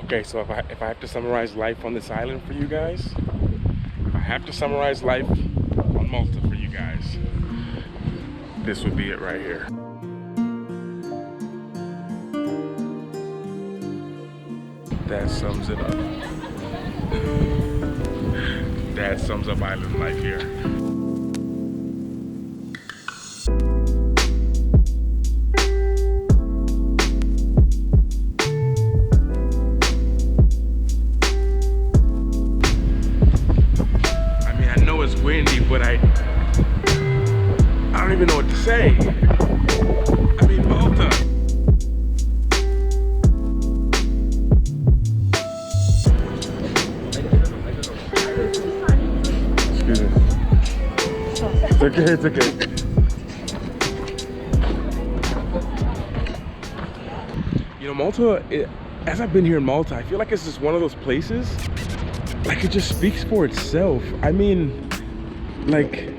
Okay, so if I have to summarize life on this island for you guys, if I have to summarize life on Malta for you guys, this would be it right here. That sums it up. That sums up island life here. I mean, I know it's windy, but I don't even know what to say. I mean, Malta. Excuse me. It's okay, it's okay. You know, Malta, as I've been here in Malta, I feel like it's just one of those places, like it just speaks for itself. I mean, like,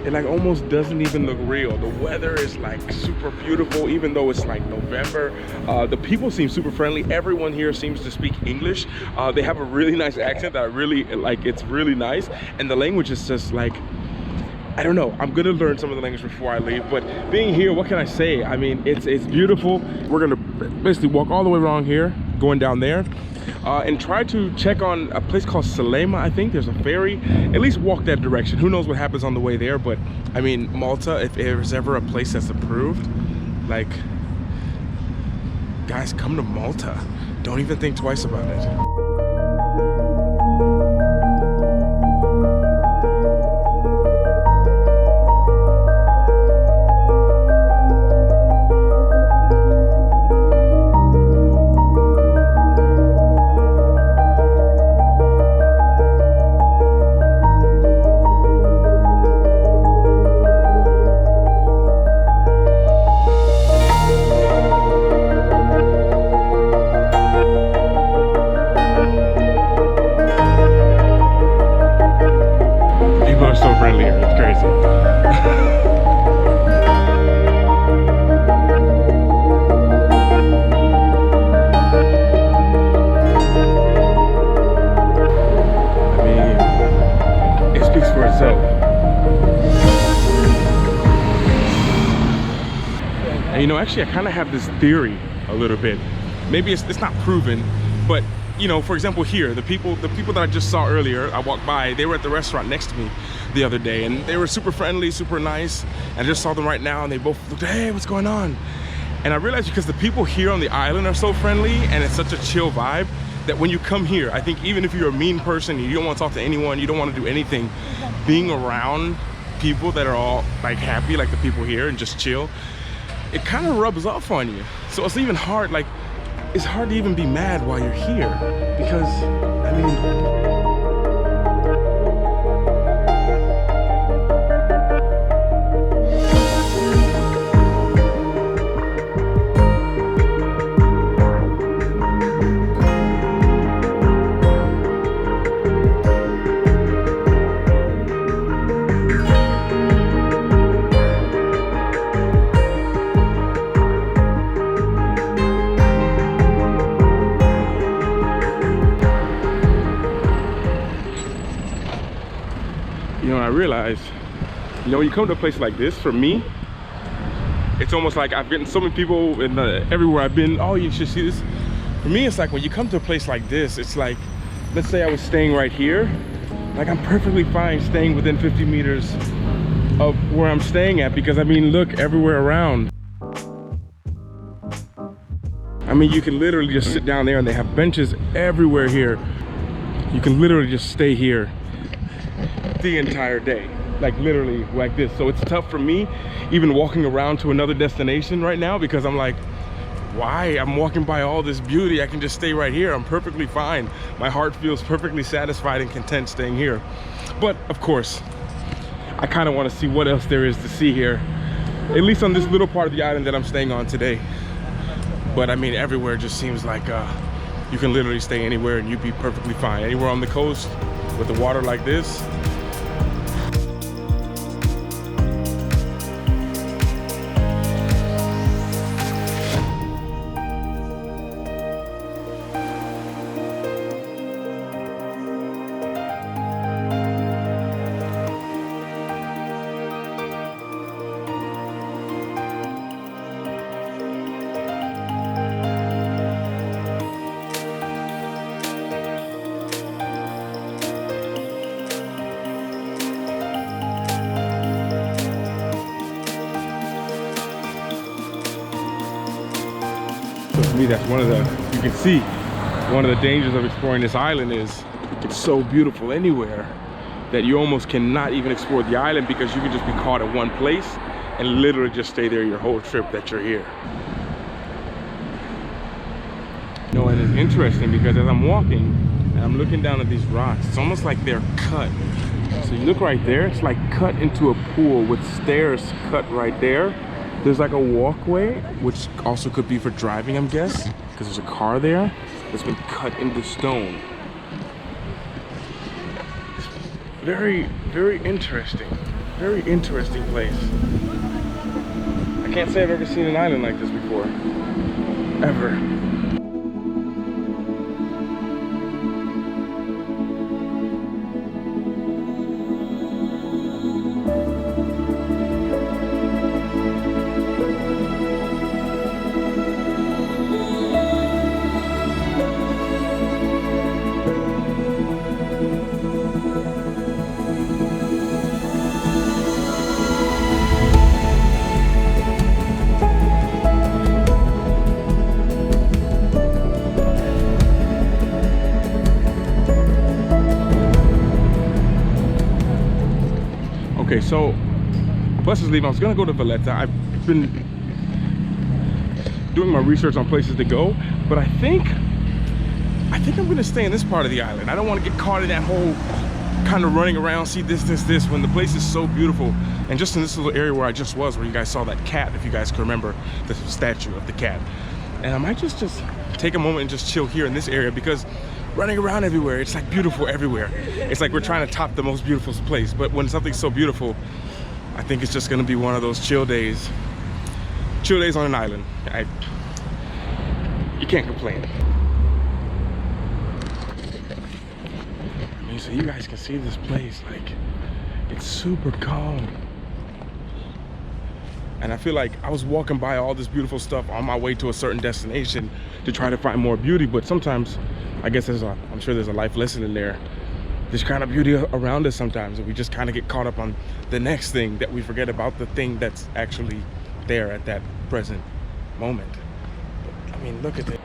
it like almost doesn't even look real. The weather is like super beautiful, even though it's like November. The people seem super friendly. Everyone here seems to speak English. They have a really nice accent that I really like. It's really nice, and the language is just like, I don't know. I'm gonna learn some of the language before I leave, but being here, what can I say? I mean, it's beautiful. We're gonna basically walk all the way around here, going down there, and try to check on a place called Salema. I think there's a ferry. At least walk that direction. Who knows what happens on the way there? But I mean, Malta, if there's ever a place that's approved, like, guys, come to Malta. Don't even think twice about it. So friendly here, it's crazy. I mean, it speaks for itself. And you know, actually I kind of have this theory a little bit. Maybe it's not proven, but you know, for example, here, the people that I just saw earlier, I walked by, they were at the restaurant next to me the other day, and they were super friendly, super nice. And I just saw them right now, and they both looked, hey, what's going on? And I realized because the people here on the island are so friendly, and it's such a chill vibe, that when you come here, I think even if you're a mean person, you don't want to talk to anyone, you don't want to do anything, being around people that are all like happy, like the people here, and just chill, it kind of rubs off on you. So it's even hard, like, it's hard to even be mad while you're here, because, I mean, you know, I realized, you know, when you come to a place like this, for me, it's almost like I've gotten so many people in everywhere I've been, oh, you should see this. For me, it's like when you come to a place like this, it's like, let's say I was staying right here, like I'm perfectly fine staying within 50 meters of where I'm staying at, because I mean, look everywhere around. I mean, you can literally just sit down there, and they have benches everywhere here. You can literally just stay here the entire day, like literally like this. So it's tough for me even walking around to another destination right now, because I'm like, why? I'm walking by all this beauty. I can just stay right here. I'm perfectly fine. My heart feels perfectly satisfied and content staying here. But of course, I kind of want to see what else there is to see here, at least on this little part of the island that I'm staying on today. But I mean, everywhere just seems like you can literally stay anywhere and you'd be perfectly fine. Anywhere on the coast with the water like this. To me, that's one of the, you can see, one of the dangers of exploring this island is it's so beautiful anywhere that you almost cannot even explore the island because you can just be caught in one place and literally just stay there your whole trip that you're here. You know, and it's interesting because as I'm walking and I'm looking down at these rocks, it's almost like they're cut. So you look right there, it's like cut into a pool with stairs cut right there. There's like a walkway, which also could be for driving, I'm guessing, because there's a car there that's been cut into stone. Very, very interesting place. I can't say I've ever seen an island like this before, ever. Okay, so bus is leaving. I was gonna go to Valletta. I've been doing my research on places to go, but I think I'm gonna stay in this part of the island. I don't want to get caught in that whole kind of running around, see this, when the place is so beautiful. And just in this little area where I just was, where you guys saw that cat, if you guys can remember the statue of the cat. And I might just take a moment and just chill here in this area because running around everywhere, it's like beautiful everywhere. It's like we're trying to top the most beautiful place, but when something's so beautiful, I think it's just gonna be one of those chill days on an island. You can't complain. I mean, so you guys can see this place, like, it's super calm. And I feel like I was walking by all this beautiful stuff on my way to a certain destination to try to find more beauty, but sometimes, I guess I'm sure there's a life lesson in there. There's kind of beauty around us sometimes, and we just kind of get caught up on the next thing that we forget about the thing that's actually there at that present moment. But, I mean, look at it.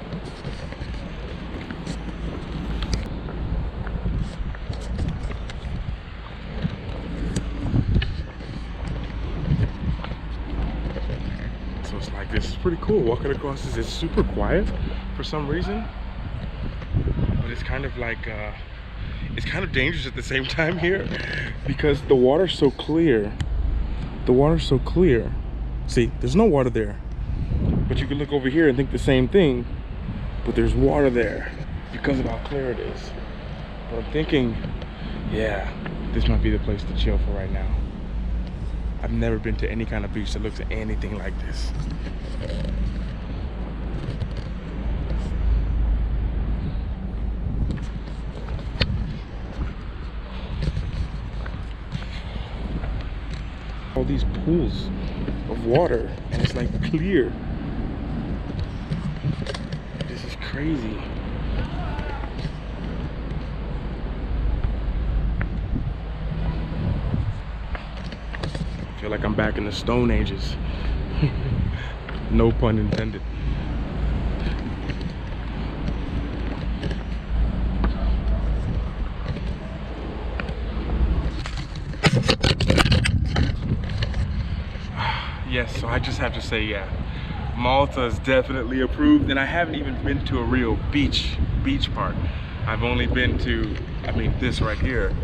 So it's like, this is pretty cool. Walking across this, it's super quiet for some reason. But it's kind of like, it's kind of dangerous at the same time here because the water's so clear. The water's so clear. See, there's no water there. But you can look over here and think the same thing, but there's water there because of how clear it is. But I'm thinking, yeah, this might be the place to chill for right now. I've never been to any kind of beach that looks anything like this. All these pools of water and it's like clear. This is crazy. I feel like I'm back in the Stone Ages. No pun intended. Yes, so I just have to say, yeah, Malta is definitely approved, and I haven't even been to a real beach part. I've only been to, I mean, this right here.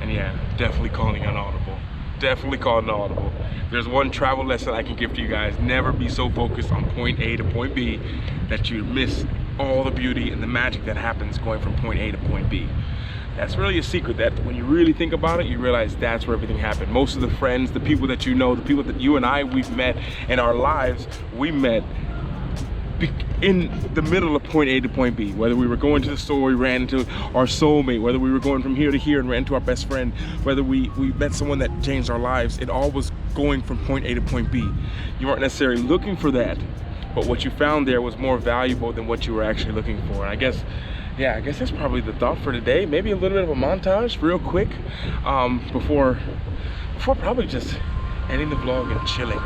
And yeah, definitely calling an audible. Definitely calling an audible. There's one travel lesson I can give to you guys. Never be so focused on point A to point B that you miss all the beauty and the magic that happens going from point A to point B. That's really a secret, that when you really think about it, you realize that's where everything happened. Most of the friends, the people that you know, the people that you and I, we've met in our lives, we met in the middle of point A to point B. Whether we were going to the store, we ran into our soulmate, whether we were going from here to here and ran into our best friend, whether we met someone that changed our lives, it all was going from point A to point B. You weren't necessarily looking for that, but what you found there was more valuable than what you were actually looking for. And I guess, yeah, I guess that's probably the thought for today. Maybe a little bit of a montage real quick before probably just ending the vlog and chilling.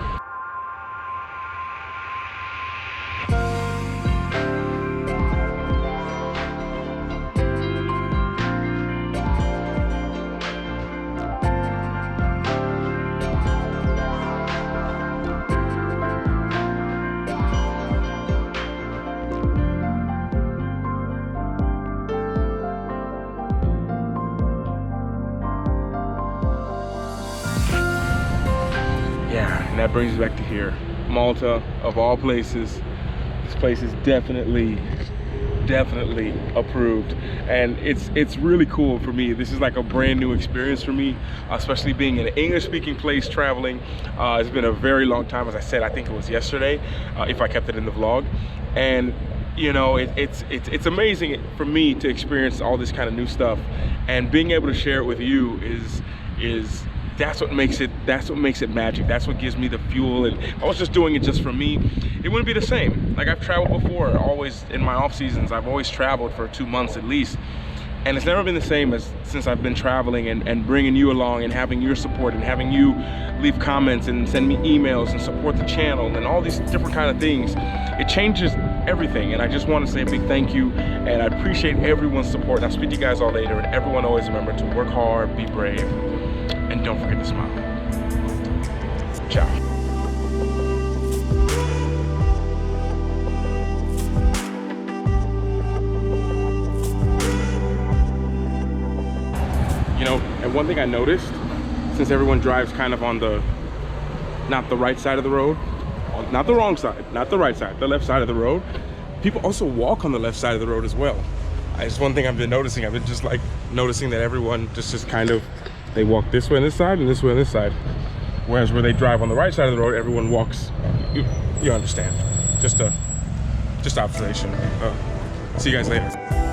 Yeah, and that brings us back to here. Malta, of all places. This place is definitely approved. And it's really cool for me. This is like a brand new experience for me, especially being in an English-speaking place traveling. It's been a very long time, as I said, I think it was yesterday, if I kept it in the vlog. And you know, it's amazing for me to experience all this kind of new stuff, and being able to share it with you is that's what makes it magic. That's what gives me the fuel. And if I was just doing it just for me, it wouldn't be the same. Like, I've traveled before, always in my off seasons, I've always traveled for 2 months at least, and it's never been the same as since I've been traveling and bringing you along and having your support and having you leave comments and send me emails and support the channel and all these different kind of things. It changes everything, and I just want to say a big thank you, and I appreciate everyone's support. And I'll speak to you guys all later, and everyone always remember to work hard, be brave, and don't forget to smile. Ciao. You know, and one thing I noticed, since everyone drives kind of on the, not the right side of the road, not the wrong side, not the right side, the left side of the road, people also walk on the left side of the road as well. It's one thing I've been noticing. I've been just like noticing that everyone just kind of, they walk this way on this side and this way on this side. Whereas where they drive on the right side of the road, everyone walks, you understand. Just observation. See you guys later.